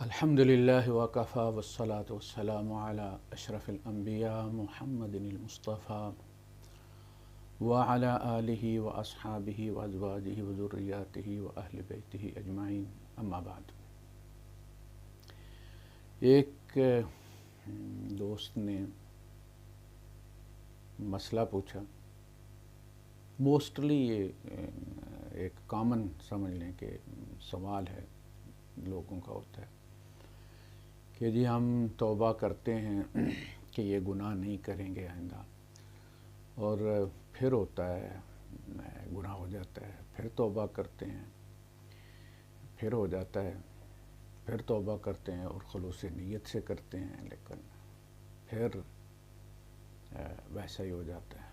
الحمدللہ وکفیٰ والصلاة والسلام علی اشرف الانبیاء محمد المصطفیٰ وعلی آلہ واصحابہ وازواجہ وذریاتہ واہل بیتہ اجمعین، اما بعد۔ ایک دوست نے مسئلہ پوچھا، موسٹلی یہ ایک کامن سمجھ لیں کہ سوال ہے لوگوں کا ہوتا ہے کہ جی ہم توبہ کرتے ہیں کہ یہ گناہ نہیں کریں گے آئندہ، اور پھر ہوتا ہے گناہ ہو جاتا ہے، پھر توبہ کرتے ہیں، پھر ہو جاتا ہے، پھر توبہ کرتے ہیں اور خلوص نیت سے کرتے ہیں، لیکن پھر ویسا ہی ہو جاتا ہے،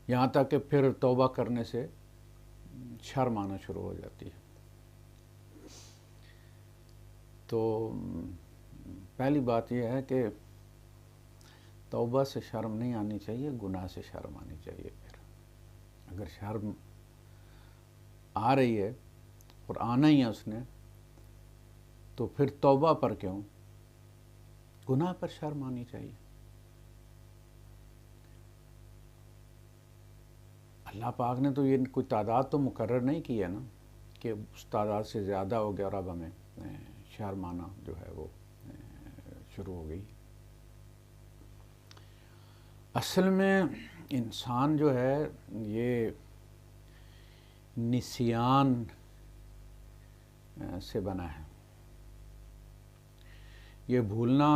یہاں تک کہ پھر توبہ کرنے سے شرم آنا شروع ہو جاتی ہے۔ تو پہلی بات یہ ہے کہ توبہ سے شرم نہیں آنی چاہیے، گناہ سے شرم آنی چاہیے۔ پھر اگر شرم آ رہی ہے اور آنا ہی ہے اس نے، تو پھر توبہ پر کیوں، گناہ پر شرم آنی چاہیے۔ اللہ پاک نے تو یہ کوئی تعداد تو مقرر نہیں کی ہے نا کہ اس تعداد سے زیادہ ہو گیا اور اب ہمیں شرم آنا جو ہے وہ شروع ہو گئی۔ اصل میں انسان جو ہے یہ نسیان سے بنا ہے، یہ بھولنا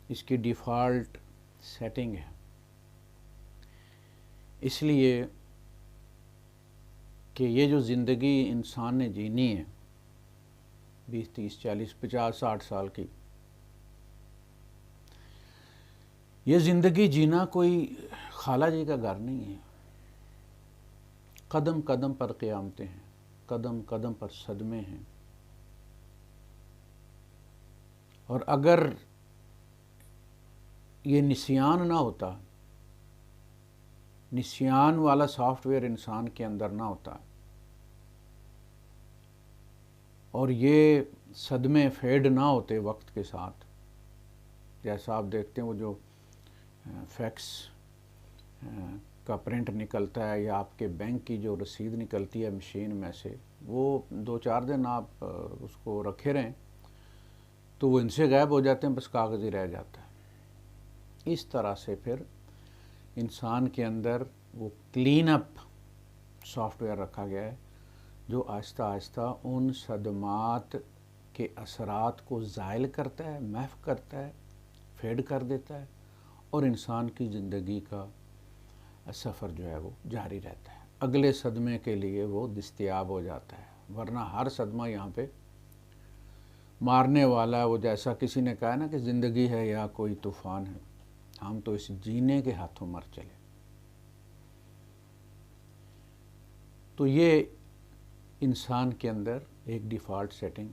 اس کی ڈیفالٹ سیٹنگ ہے، اس لیے کہ یہ جو زندگی انسان نے جینی ہے 20 30 40 50 60 سال کی، یہ زندگی جینا کوئی خالہ جی کا گھر نہیں ہے۔ قدم قدم پر قیامتیں ہیں، قدم قدم پر صدمے ہیں، اور اگر یہ نسیان نہ ہوتا، نسیان والا سافٹ ویئر انسان کے اندر نہ ہوتا، اور یہ صدمے فیڈ نہ ہوتے وقت کے ساتھ، جیسا آپ دیکھتے ہیں وہ جو فیکس کا پرنٹ نکلتا ہے یا آپ کے بینک کی جو رسید نکلتی ہے مشین میں سے، وہ 2 4 دن آپ اس کو رکھے رہیں تو وہ ان سے غائب ہو جاتے ہیں، بس کاغذ ہی رہ جاتا ہے۔ اس طرح سے پھر انسان کے اندر وہ کلین اپ سافٹ ویئر رکھا گیا ہے جو آہستہ آہستہ ان صدمات کے اثرات کو زائل کرتا ہے، محو کرتا ہے، فیڈ کر دیتا ہے، اور انسان کی زندگی کا سفر جو ہے وہ جاری رہتا ہے، اگلے صدمے کے لیے وہ دستیاب ہو جاتا ہے۔ ورنہ ہر صدمہ یہاں پہ مارنے والا ہے۔ وہ جیسا کسی نے کہا نا کہ زندگی ہے یا کوئی طوفان ہے، ہم تو اس جینے کے ہاتھوں مر چلے۔ تو یہ انسان کے اندر ایک ڈیفالٹ سیٹنگ،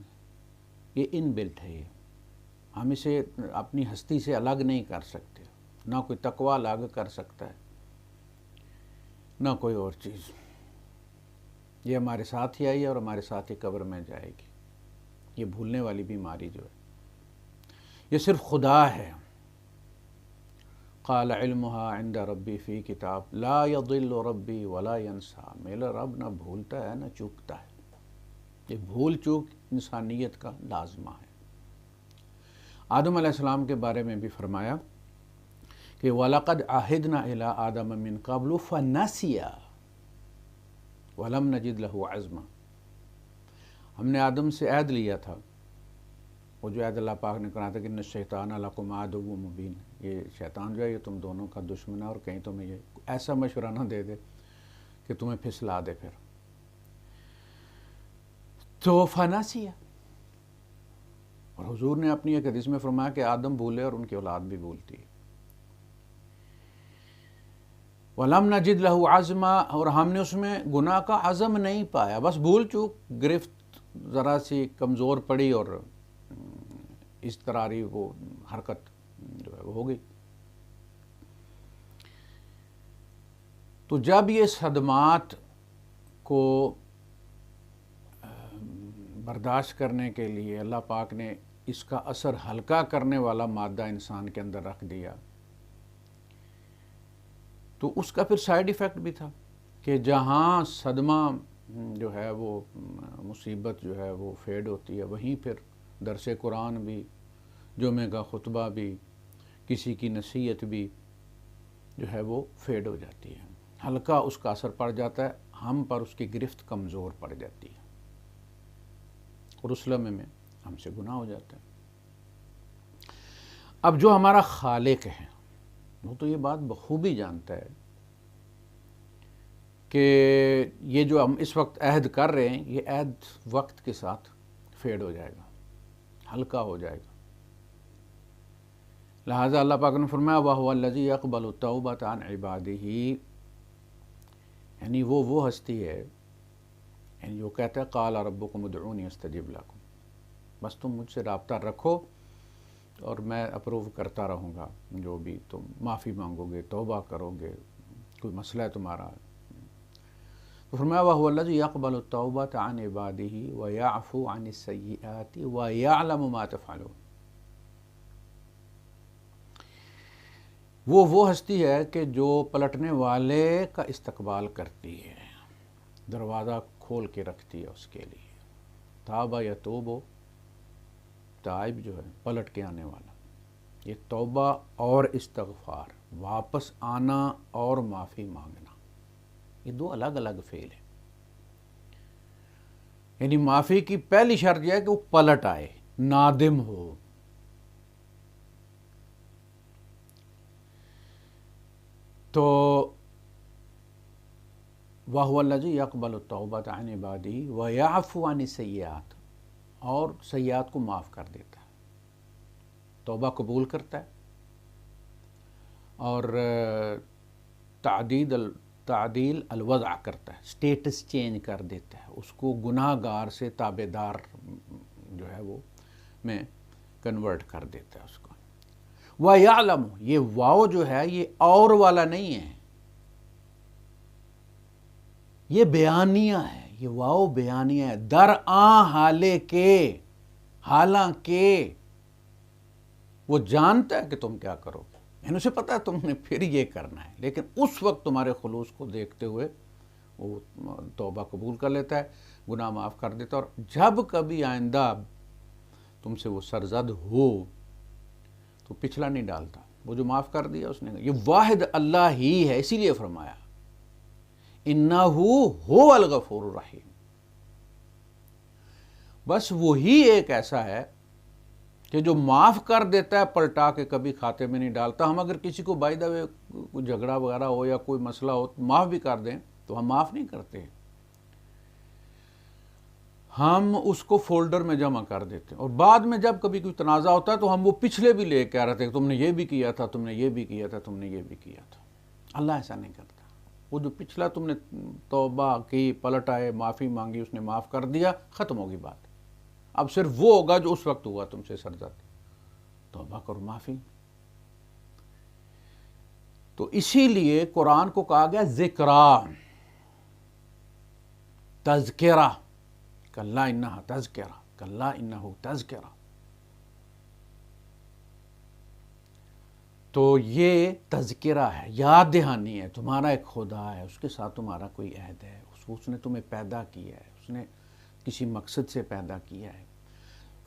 یہ ان بلٹ ہے، یہ ہم اسے اپنی ہستی سے الگ نہیں کر سکتے، نہ کوئی تقوی الگ کر سکتا ہے، نہ کوئی اور چیز۔ یہ ہمارے ساتھ ہی آئی ہے اور ہمارے ساتھ ہی قبر میں جائے گی۔ یہ بھولنے والی بیماری جو ہے یہ صرف خدا ہے۔ قال علمها عند ربی فی کتاب لا یضل ربی ولا ینسا، میرا رب نہ بھولتا ہے نہ چوکتا ہے۔ یہ بھول چوک انسانیت کا لازمہ ہے۔ آدم علیہ السلام کے بارے میں بھی فرمایا کہ وَلَقَدْ عَهِدْنَا إِلَىٰ آدَمَ مِن قَبْلُ فَنَسِيَ وَلَمْ نَجِدْ لَهُ عَزْمًا، ہم نے آدم سے عہد لیا تھا، وہ جو عہد اللہ پاک نے کہا تھا کہ ان الشیطان لکم عدو مبین، یہ شیطان جو ہے یہ تم دونوں کا دشمن ہے، اور کہیں تمہیں یہ ایسا مشورہ نہ دے دے کہ تمہیں پھسلا دے۔ پھر تو فناسیہ، اور حضور نے اپنی ایک حدیث میں فرمایا کہ آدم بھولے اور ان کی اولاد بھی بھولتی ہے۔ وَلَمْ نَجِدْ لَهُ عَزْمًا، اور ہم نے اس میں گناہ کا عزم نہیں پایا، بس بھول چوک، گرفت ذرا سی کمزور پڑی اور اس طرح وہ حرکت جو ہے وہ ہو گئی۔ تو جب یہ صدمات کو برداشت کرنے کے لیے اللہ پاک نے اس کا اثر ہلکا کرنے والا مادہ انسان کے اندر رکھ دیا، تو اس کا پھر سائیڈ ایفیکٹ بھی تھا کہ جہاں صدمہ جو ہے وہ مصیبت جو ہے وہ فیڈ ہوتی ہے، وہیں پھر درس قرآن بھی، جمعہ کا خطبہ بھی، کسی کی نصیحت بھی جو ہے وہ فیڈ ہو جاتی ہے، ہلکا اس کا اثر پڑ جاتا ہے، ہم پر اس کی گرفت کمزور پڑ جاتی ہے، اور اس لمحے میں ہم سے گناہ ہو جاتا ہے۔ اب جو ہمارا خالق ہے وہ تو یہ بات بخوبی جانتا ہے کہ یہ جو ہم اس وقت عہد کر رہے ہیں، یہ عہد وقت کے ساتھ فیڈ ہو جائے گا، ہلکا ہو جائے گا۔ لہٰذا اللہ پاک نے فرمایا وَهُوَ الَّذِي يَقْبَلُ التَّوْبَةَ عَنْ عِبَادِهِ، یعنی وہ ہستی ہے، یعنی وہ کہتا ہے قَالَ رَبُّكُمُ ادْعُونِي أَسْتَجِبْ لَكُمْ، بس تم مجھ سے رابطہ رکھو اور میں اپروو کرتا رہوں گا، جو بھی تم معافی مانگو گے، توبہ کرو گے، کوئی مسئلہ ہے تمہارا۔ تو فرمایا وَهُوَ الَّذِي يَقْبَلُ التَّوْبَةَ عَنْ عِبَادِهِ وَيَعْفُو عَنِ السَّيِّئَاتِ وَيَعْلَمُ مَا تَفْعَلُونَ۔ وہ ہستی ہے کہ جو پلٹنے والے کا استقبال کرتی ہے، دروازہ کھول کے رکھتی ہے اس کے لیے۔ تابہ یتوبو، تائب جو ہے پلٹ کے آنے والا، یہ توبہ اور استغفار، واپس آنا اور معافی مانگنا، یہ دو الگ الگ فعل ہیں۔ یعنی معافی کی پہلی شرط یہ ہے کہ وہ پلٹ آئے، نادم ہو۔ تو وَهُوَ الَّذِي يَقْبَلُ التَّوْبَةَ عَنْ عِبَادِهِ وَيَعْفُو عَنِ السَّيِّئَاتِ، اور سیئات کو معاف کر دیتا ہے، توبہ قبول کرتا ہے، اور تعدیل الوضع کرتا ہے، سٹیٹس چینج کر دیتا ہے، اس کو گناہ گار سے تابع دار جو ہے وہ میں کنورٹ کر دیتا ہے اس کو۔ وَيَعْلَمُ، یہ واو جو ہے یہ اور والا نہیں ہے، یہ بیانیہ ہے، یہ واو بیانیہ ہے، درآں حالے کے، حالانکہ وہ جانتا ہے کہ تم کیا کرو گے، یعنی اسے پتا ہے تم نے پھر یہ کرنا ہے، لیکن اس وقت تمہارے خلوص کو دیکھتے ہوئے وہ توبہ قبول کر لیتا ہے، گناہ معاف کر دیتا ہے، اور جب کبھی آئندہ تم سے وہ سرزد ہو تو پچھلا نہیں ڈالتا، وہ جو معاف کر دیا اس نے۔ یہ واحد اللہ ہی ہے، اسی لیے فرمایا اِنَّهُ هُوَ الْغَفُورُ الرَّحِيمُ، بس وہی ایک ایسا ہے کہ جو معاف کر دیتا ہے، پلٹا کے کبھی کھاتے میں نہیں ڈالتا۔ ہم اگر کسی کو بائی دا وے کوئی جھگڑا وغیرہ ہو یا کوئی مسئلہ ہو معاف بھی کر دیں تو ہم معاف نہیں کرتے، ہم اس کو فولڈر میں جمع کر دیتے ہیں، اور بعد میں جب کبھی کوئی تنازع ہوتا ہے تو ہم وہ پچھلے بھی لے کے آ رہے تھے کہ تم نے یہ بھی کیا تھا، تم نے یہ بھی کیا تھا، تم نے یہ بھی کیا تھا۔ اللہ ایسا نہیں کرتا، وہ جو پچھلا تم نے توبہ کی، پلٹ آئے، معافی مانگی، اس نے معاف کر دیا، ختم ہوگی بات۔ اب صرف وہ ہوگا جو اس وقت ہوا تم سے سرزد، توبہ کرو، معافی۔ تو اسی لیے قرآن کو کہا گیا ذکرہ، تذکرہ، کلا انہا تذکرہ، کلا انہو تذکرہ۔ تو یہ تذکرہ ہے، یاد دہانی ہے، تمہارا ایک خدا ہے، اس کے ساتھ تمہارا کوئی عہد ہے، اس نے تمہیں پیدا کیا ہے، اس نے کسی مقصد سے پیدا کیا ہے۔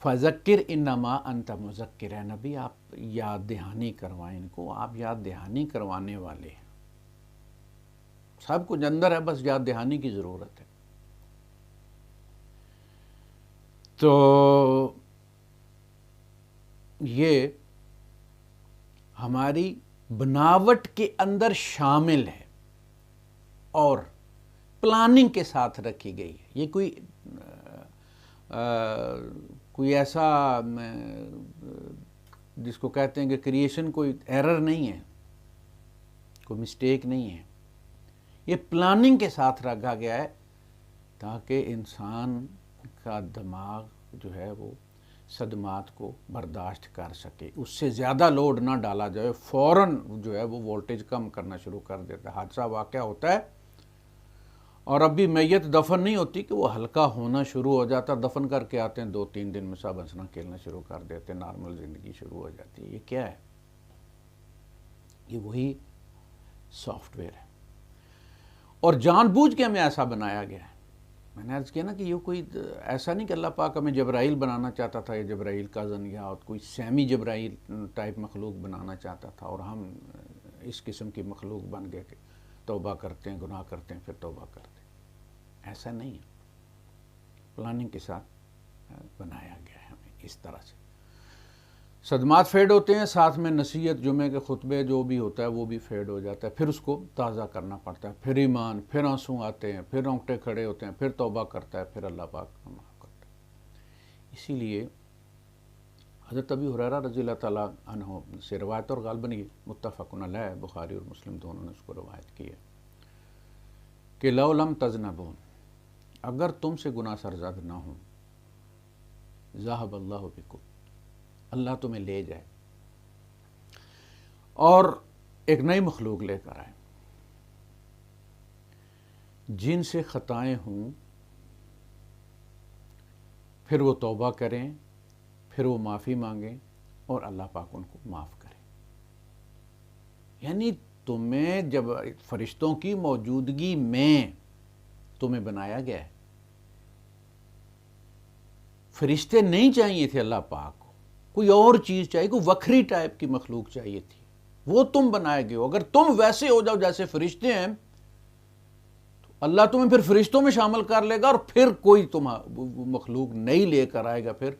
فذکر انما انت مذکر، ہے نبی آپ یاد دہانی کروائیں ان کو، آپ یاد دہانی کروانے والے ہیں، سب کچھ اندر ہے، بس یاد دہانی کی ضرورت ہے۔ تو یہ ہماری بناوٹ کے اندر شامل ہے اور پلاننگ کے ساتھ رکھی گئی ہے، یہ کوئی ایسا جس کو کہتے ہیں کہ کریشن کوئی ایرر نہیں ہے، کوئی مسٹیک نہیں ہے، یہ پلاننگ کے ساتھ رکھا گیا ہے تاکہ انسان کا دماغ جو ہے وہ صدمات کو برداشت کر سکے، اس سے زیادہ لوڈ نہ ڈالا جائے، فوراً جو ہے وہ وولٹیج کم کرنا شروع کر دیتا ہے، حادثہ واقعہ ہوتا ہے اور اب بھی میت دفن نہیں ہوتی کہ وہ ہلکا ہونا شروع ہو جاتا، دفن کر کے آتے ہیں 2-3 دن میں سب ہنسنا کھیلنا شروع کر دیتے ہیں، نارمل زندگی شروع ہو جاتی ہے۔ یہ کیا ہے؟ یہ وہی سافٹ ویئر ہے، اور جان بوجھ کے ہمیں ایسا بنایا گیا ہے۔ میں نے عرض کیا نا کہ یہ کوئی ایسا نہیں کہ اللہ پاک ہمیں جبرائیل بنانا چاہتا تھا، یا جبرائیل کا زن یا کوئی سیمی جبرائیل ٹائپ مخلوق بنانا چاہتا تھا، اور ہم اس قسم کی مخلوق بن گئے کہ توبہ کرتے ہیں، گناہ کرتے ہیں، پھر توبہ کرتے ہیں۔ ایسا نہیں ہے، پلاننگ کے ساتھ بنایا گیا ہے ہمیں اس طرح سے۔ صدمات فیڈ ہوتے ہیں، ساتھ میں نصیحت، جمعے کے خطبے جو بھی ہوتا ہے وہ بھی فیڈ ہو جاتا ہے، پھر اس کو تازہ کرنا پڑتا ہے، پھر ایمان، پھر آنسو آتے ہیں، پھر رونگٹے کھڑے ہوتے ہیں، پھر توبہ کرتا ہے، پھر اللہ پاک معاف کرتا ہے۔ اسی لیے حضرت ابی ہریرہ رضی اللہ تعالیٰ عنہ سے روایت، اور غالباً یہ متفق علیہ، بخاری اور مسلم دونوں نے اس کو روایت کی ہے کہ لو لم تذنبوا، اگر تم سے گناہ سرزد نہ ہوں، ذہب اللہ بکم، اللہ تمہیں لے جائے اور ایک نئی مخلوق لے کر آئے جن سے خطائیں ہوں، پھر وہ توبہ کریں، پھر وہ معافی مانگیں، اور اللہ پاک ان کو معاف کرے۔ یعنی تمہیں جب فرشتوں کی موجودگی میں تمہیں بنایا گیا ہے، فرشتے نہیں چاہیے تھے اللہ پاک کو، کوئی اور چیز چاہیے، کوئی وکھری ٹائپ کی مخلوق چاہیے تھی، وہ تم بنائے گئے ہو۔ اگر تم ویسے ہو جاؤ جیسے فرشتے ہیں تو اللہ تمہیں پھر فرشتوں میں شامل کر لے گا، اور پھر کوئی مخلوق نہیں لے کر آئے گا پھر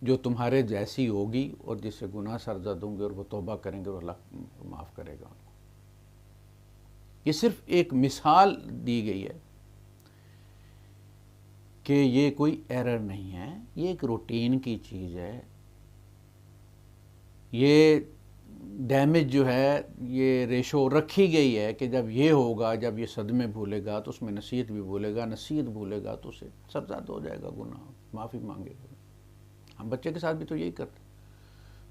جو تمہارے جیسی ہوگی، اور جس سے گناہ سرزد ہوں گے، اور وہ توبہ کریں گے، اور اللہ معاف کرے گا ان کو۔ یہ صرف ایک مثال دی گئی ہے کہ یہ کوئی ایرر نہیں ہے، یہ ایک روٹین کی چیز ہے۔ یہ ڈیمیج جو ہے، یہ ریشو رکھی گئی ہے کہ جب یہ ہوگا، جب یہ صدمے بھولے گا تو اس میں نصیحت بھی بھولے گا، نصیحت بھولے گا تو اسے سرزد ہو جائے گا گناہ، معافی مانگے گا۔ ہم بچے کے ساتھ بھی تو یہی کرتے ہیں،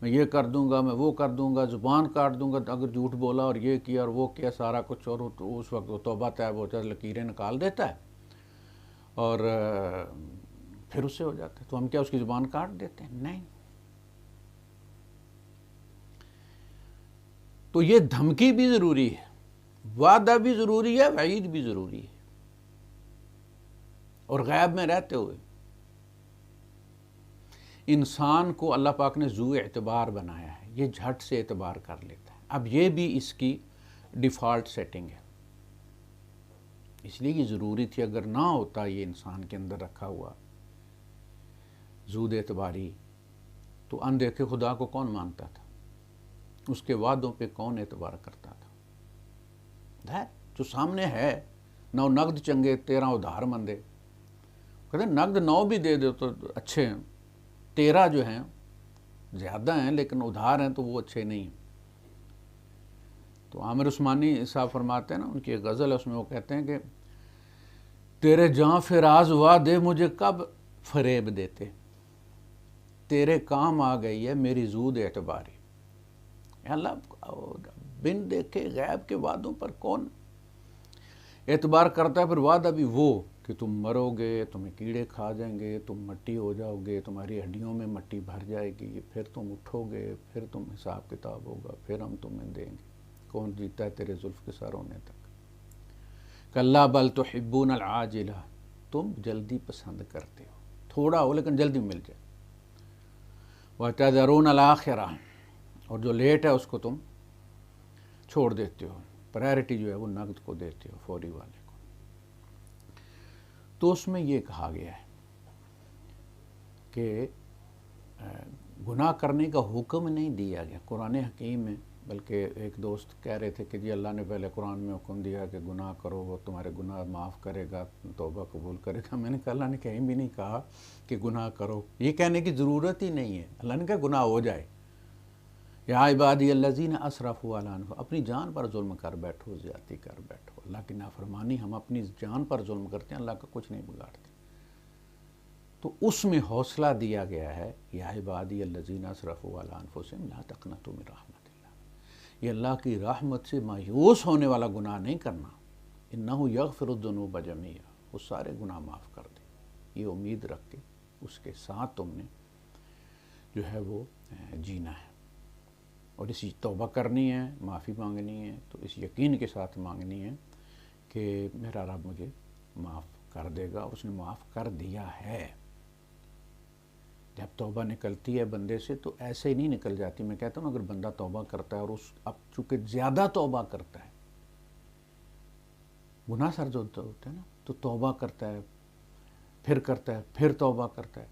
میں یہ کر دوں گا، میں وہ کر دوں گا، زبان کاٹ دوں گا اگر جھوٹ بولا، اور یہ کیا اور وہ کیا سارا کچھ، اور تو اس وقت وہ توبہ طیب ہوتا ہے، لکیریں نکال دیتا ہے، اور پھر اس سے ہو جاتا ہے۔ تو ہم کیا اس کی زبان کاٹ دیتے ہیں؟ نہیں۔ تو یہ دھمکی بھی ضروری ہے، وعدہ بھی ضروری ہے، وعید بھی ضروری ہے، اور غیب میں رہتے ہوئے انسان کو اللہ پاک نے ذو اعتبار بنایا ہے، یہ جھٹ سے اعتبار کر لیتا ہے۔ اب یہ بھی اس کی ڈیفالٹ سیٹنگ ہے، اس لیے یہ ضروری تھی۔ اگر نہ ہوتا یہ انسان کے اندر رکھا ہوا ذو اعتباری، تو اندیکھے خدا کو کون مانتا تھا؟ اس کے وعدوں پہ کون اعتبار کرتا تھا؟ جو سامنے ہے، 9 نقد چنگے 13 ادھار مندے، کہتے ہیں نقد 9 بھی دے دو تو اچھے ہیں، 13 جو ہیں زیادہ ہیں لیکن ادھار ہیں تو وہ اچھے نہیں ہیں۔ تو عامر عثمانی صاحب فرماتے ہیں نا، ان کی ایک غزل ہے، اس میں وہ کہتے ہیں کہ تیرے جاں فراز وعدے مجھے کب فریب دیتے، تیرے کام آ گئی ہے میری زود اعتباری۔ اللہ بن دیکھے غیب کے وعدوں پر کون اعتبار کرتا ہے؟ پھر وعدہ بھی وہ کہ تم مرو گے، تمہیں کیڑے کھا جائیں گے، تم مٹی ہو جاؤ گے، تمہاری ہڈیوں میں مٹی بھر جائے گی، پھر تم اٹھو گے، پھر تم حساب کتاب ہوگا، پھر ہم تمہیں دیں گے، کون جیتا ہے تیرے زلف کے سر ہونے تک۔ کلا بل تحبون العاجلہ، تم جلدی پسند کرتے ہو، تھوڑا ہو لیکن جلدی مل جائے۔ وتذرون الآخرہ، اور جو لیٹ ہے اس کو تم چھوڑ دیتے ہو، پرائرٹی جو ہے وہ نقد کو دیتے ہو، فوری والے کو۔ تو اس میں یہ کہا گیا ہے کہ گناہ کرنے کا حکم نہیں دیا گیا قرآن حکیم میں، بلکہ ایک دوست کہہ رہے تھے کہ جی اللہ نے پہلے قرآن میں حکم دیا کہ گناہ کرو، وہ تمہارے گناہ معاف کرے گا، توبہ قبول کرے گا۔ میں نے کہا اللہ نے کہیں بھی نہیں کہا کہ گناہ کرو، یہ کہنے کی ضرورت ہی نہیں ہے۔ اللہ نے کہا گناہ ہو جائے، یا عبادی الذین اسرفوا علی انفسہم، اپنی جان پر ظلم کر بیٹھو، زیادتی کر بیٹھو۔ اللہ کی نافرمانی، ہم اپنی جان پر ظلم کرتے ہیں، اللہ کا کچھ نہیں بگاڑتے۔ تو اس میں حوصلہ دیا گیا ہے، یا عبادی الذین اسرفوا علی انفسہم لا تقنطوا من رحمت اللہ، یہ اللہ کی رحمت سے مایوس ہونے والا گناہ نہیں کرنا۔ انہ یغفر الذنوب جمیعا، وہ سارے گناہ معاف کر دے، یہ امید رکھ کے اس کے ساتھ تم نے جو ہے وہ جینا ہے، اور اسی توبہ کرنی ہے، معافی مانگنی ہے تو اس یقین کے ساتھ مانگنی ہے کہ میرا رب مجھے معاف کر دے گا، اور اس نے معاف کر دیا ہے۔ جب توبہ نکلتی ہے بندے سے تو ایسے ہی نہیں نکل جاتی۔ میں کہتا ہوں اگر بندہ توبہ کرتا ہے اور اب چونکہ زیادہ توبہ کرتا ہے، گناہ سر جو ہوتے ہیں نا، تو توبہ کرتا ہے، پھر کرتا ہے، پھر توبہ کرتا ہے،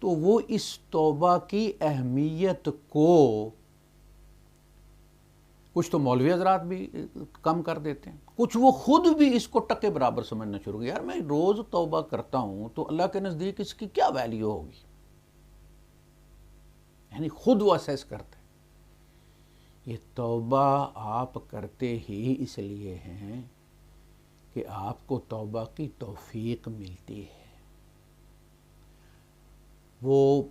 تو وہ اس توبہ کی اہمیت کو کچھ تو مولوی حضرات بھی کم کر دیتے ہیں، کچھ وہ خود بھی اس کو ٹکے برابر سمجھنا شروع کیا، یار میں روز توبہ کرتا ہوں تو اللہ کے نزدیک اس کی کیا ویلیو ہوگی، یعنی خود وہ اسیس کرتا ہے۔ یہ توبہ آپ کرتے ہی اس لیے ہیں کہ آپ کو توبہ کی توفیق ملتی ہے۔ وہ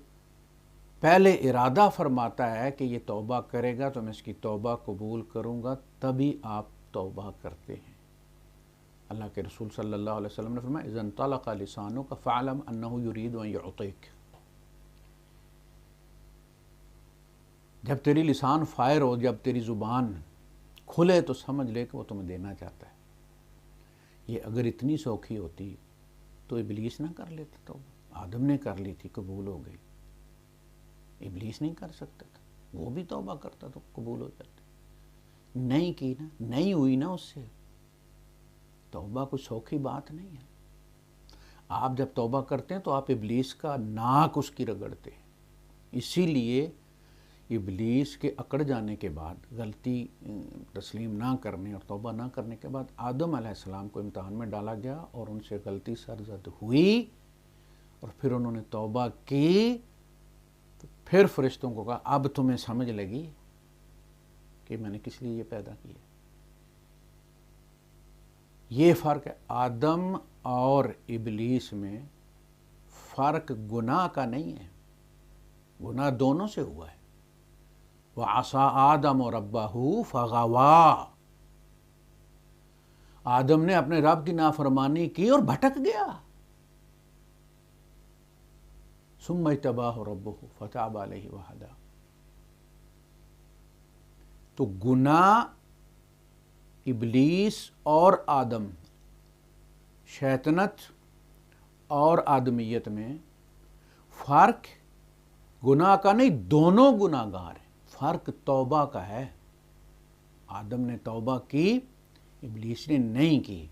پہلے ارادہ فرماتا ہے کہ یہ توبہ کرے گا تو میں اس کی توبہ قبول کروں گا، تبھی آپ توبہ کرتے ہیں۔ اللہ کے رسول صلی اللہ علیہ وسلم نے فرمایا اذا انطلق لسانک فاعلم انہ یرید ان یعطیک، جب تیری لسان فائر ہو، جب تیری زبان کھلے تو سمجھ لے کہ وہ تمہیں دینا چاہتا ہے۔ یہ اگر اتنی سوکھی ہوتی تو ابلیس نہ کر لیتا، تو آدم نے کر لی تھی، قبول ہو گئی، ابلیس نہیں کر سکتا تھا، وہ بھی توبہ کرتا تو قبول ہو جاتی، نہیں کی نا، نہیں ہوئی نا اس سے۔ توبہ کوئی سوکھی بات نہیں ہے۔ آپ جب توبہ کرتے ہیں تو آپ ابلیس کا ناک اس کی رگڑتے ہیں۔ اسی لیے ابلیس کے اکڑ جانے کے بعد، غلطی تسلیم نہ کرنے اور توبہ نہ کرنے کے بعد آدم علیہ السلام کو امتحان میں ڈالا گیا اور ان سے غلطی سرزد ہوئی، اور پھر انہوں نے توبہ کی، تو پھر فرشتوں کو کہا اب تمہیں سمجھ لگی کہ میں نے کس لیے یہ پیدا کیا۔ یہ فرق ہے آدم اور ابلیس میں، فرق گناہ کا نہیں ہے، گناہ دونوں سے ہوا ہے۔ وَعَصَىٰ آدَمُ رَبَّهُ فَغَوَىٰ، آدم نے اپنے رب کی نافرمانی کی اور بھٹک گیا۔ ثُمَّ اجْتَبَاهُ رَبُّهُ فَتَابَ عَلَيْهِ وَهَدَىٰ۔ تو گناہ ابلیس اور آدم، شیطنت اور آدمیت میں فرق گناہ کا نہیں، دونوں گناہ گار ہیں، فرق توبہ کا ہے۔ آدم نے توبہ کی، ابلیس نے نہیں کی۔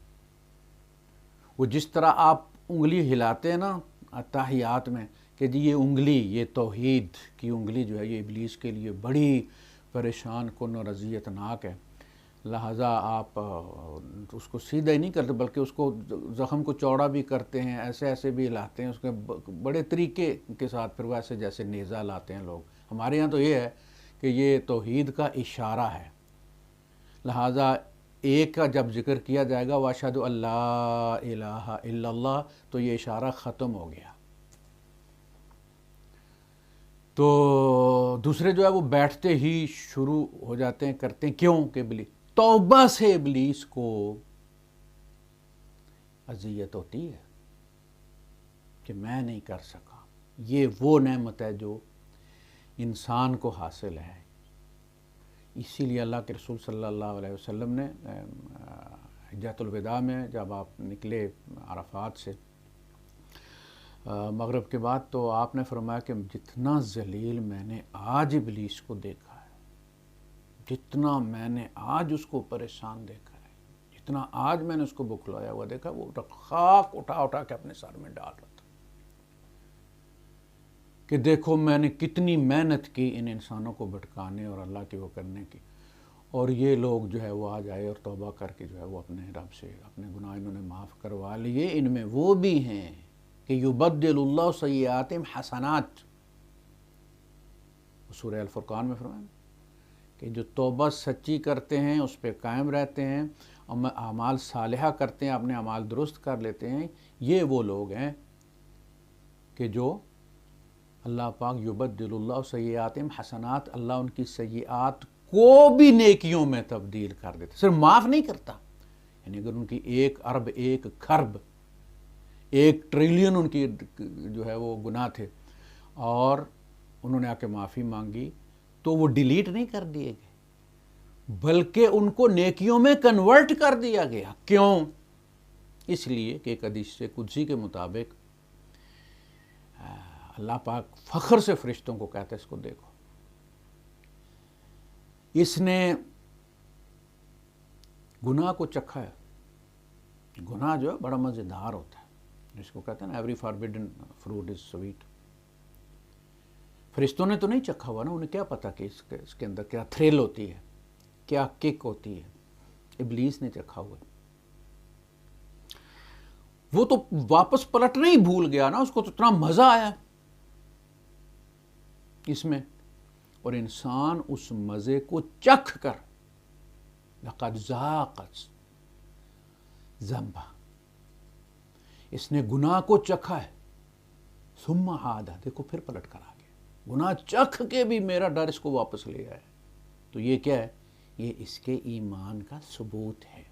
وہ جس طرح آپ انگلی ہلاتے ہیں نا اتحیات میں کہ جی یہ انگلی، یہ توحید کی انگلی جو ہے یہ ابلیس کے لیے بڑی پریشان کن اور اذیت ناک ہے، لہٰذا آپ اس کو سیدھا ہی نہیں کرتے بلکہ اس کو زخم کو چوڑا بھی کرتے ہیں، ایسے ایسے بھی لاتے ہیں، اس کے بڑے طریقے کے ساتھ، پھر ویسے جیسے نیزہ لاتے ہیں لوگ۔ ہمارے یہاں تو یہ ہے کہ یہ توحید کا اشارہ ہے، لہٰذا ایک کا جب ذکر کیا جائے گا وَأَشْهَدُ أَن لَا إِلَٰهَ إِلَّا اللَّهُ، تو یہ اشارہ ختم ہو گیا۔ تو دوسرے جو ہے وہ بیٹھتے ہی شروع ہو جاتے ہیں، کرتے ہیں، کیوں کہ توبہ سے ابلیس کو اذیت ہوتی ہے کہ میں نہیں کر سکا۔ یہ وہ نعمت ہے جو انسان کو حاصل ہے۔ اسی لیے اللہ کے رسول صلی اللہ علیہ وسلم نے حجۃ الوداع میں جب آپ نکلے عرفات سے مغرب کے بعد، تو آپ نے فرمایا کہ جتنا ذلیل میں نے آج ابلیس کو دیکھا ہے، جتنا میں نے آج اس کو پریشان دیکھا ہے، جتنا آج میں نے اس کو بکھلایا ہوا دیکھا، وہ خاک اٹھا اٹھا کے اپنے سر میں ڈال رہا تھا کہ دیکھو میں نے کتنی محنت کی ان انسانوں کو بھٹکانے اور اللہ کی وہ کرنے کی، اور یہ لوگ جو ہے وہ آج آئے اور توبہ کر کے جو ہے وہ اپنے رب سے اپنے گناہ انہوں نے معاف کروا لیے۔ ان میں وہ بھی ہیں کہ یبدل اللہ سیئاتہم حسنات، سورہ الفرقان میں فرمایا کہ جو توبہ سچی کرتے ہیں، اس پہ قائم رہتے ہیں اور اعمال صالحہ کرتے ہیں، اپنے اعمال درست کر لیتے ہیں، یہ وہ لوگ ہیں کہ جو اللہ پاک یبدل اللہ سیئاتہم حسنات، اللہ ان کی سیئات کو بھی نیکیوں میں تبدیل کر دیتا، صرف معاف نہیں کرتا، یعنی اگر ان کی 1 ارب 1 کھرب 1 ٹریلین ان کی جو ہے وہ گناہ تھے اور انہوں نے آ کے معافی مانگی تو وہ ڈیلیٹ نہیں کر دیے گئے بلکہ ان کو نیکیوں میں کنورٹ کر دیا گیا. کیوں؟ اس لیے کہ ایک حدیث قدسی کے مطابق اللہ پاک فخر سے فرشتوں کو کہتا ہے اس کو دیکھو اس نے گناہ کو چکھا ہے. گناہ جو ہے بڑا مزیدار ہوتا ہے جس کو کہتے ہیں نا ایوری فاربیڈن فروٹ از سویٹ. فرشتوں نے تو نہیں چکھا ہوا نا, انہیں کیا پتا کہ اس کے اندر کیا تھرل ہوتی ہے, کیا کک ہوتی ہے. ابلیس نے چکھا ہوا. وہ تو واپس پلٹنا ہی بھول گیا نا, اس کو تو اتنا مزہ آیا اس میں, اور انسان اس مزے کو چکھ کر لقد ذاق ذنبہ, اس نے گناہ کو چکھا ہے, ثم عاد, دیکھو پھر پلٹ کر آ گیا. گناہ چکھ کے بھی میرا ڈر اس کو واپس لے آیا. تو یہ کیا ہے؟ یہ اس کے ایمان کا ثبوت ہے.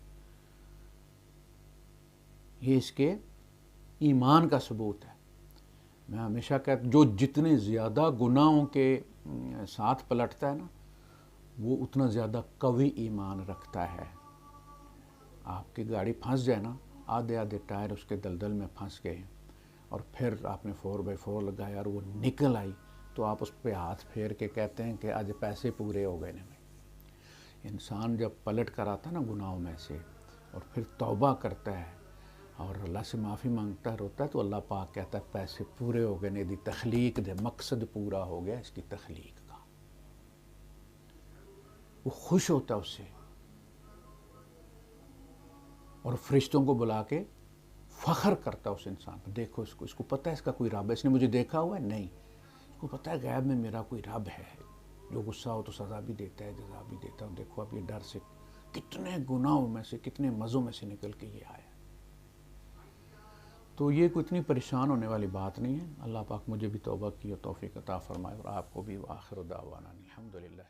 یہ اس کے ایمان کا ثبوت ہے. میں ہمیشہ کہتا ہوں جو جتنے زیادہ گناہوں کے ساتھ پلٹتا ہے نا وہ اتنا زیادہ قوی ایمان رکھتا ہے. آپ کی گاڑی پھنس جائے نا, آدھے ٹائر اس کے دلدل میں پھنس گئے اور پھر آپ نے 4x4 لگایا اور وہ نکل آئی تو آپ اس پہ ہاتھ پھیر کے کہتے ہیں کہ آج پیسے پورے ہو گئے. انسان جب پلٹ کر آتا ہے نا گناہوں میں سے اور پھر توبہ کرتا ہے اور اللہ سے معافی مانگتا روتا ہے تو اللہ پاک کہتا ہے پیسے پورے ہو گئے, دی تخلیق دے مقصد پورا ہو گیا اس کی تخلیق کا. وہ خوش ہوتا ہے اس سے اور فرشتوں کو بلا کے فخر کرتا اس انسان پر, دیکھو اس کو پتہ ہے اس کا کوئی رب ہے, اس نے مجھے دیکھا ہوا ہے نہیں, اس کو پتہ ہے غیب میں میرا کوئی رب ہے جو غصہ ہو تو سزا بھی دیتا ہے جزا بھی دیتا ہے. دیکھو اب یہ ڈر سے کتنے گناہوں میں سے کتنے مزوں میں سے نکل کے یہ آیا. تو یہ کوئی اتنی پریشان ہونے والی بات نہیں ہے. اللہ پاک مجھے بھی توبہ کی اور توفیق عطا فرمائے اور آپ کو بھی. وآخر دعوانا الحمدللہ.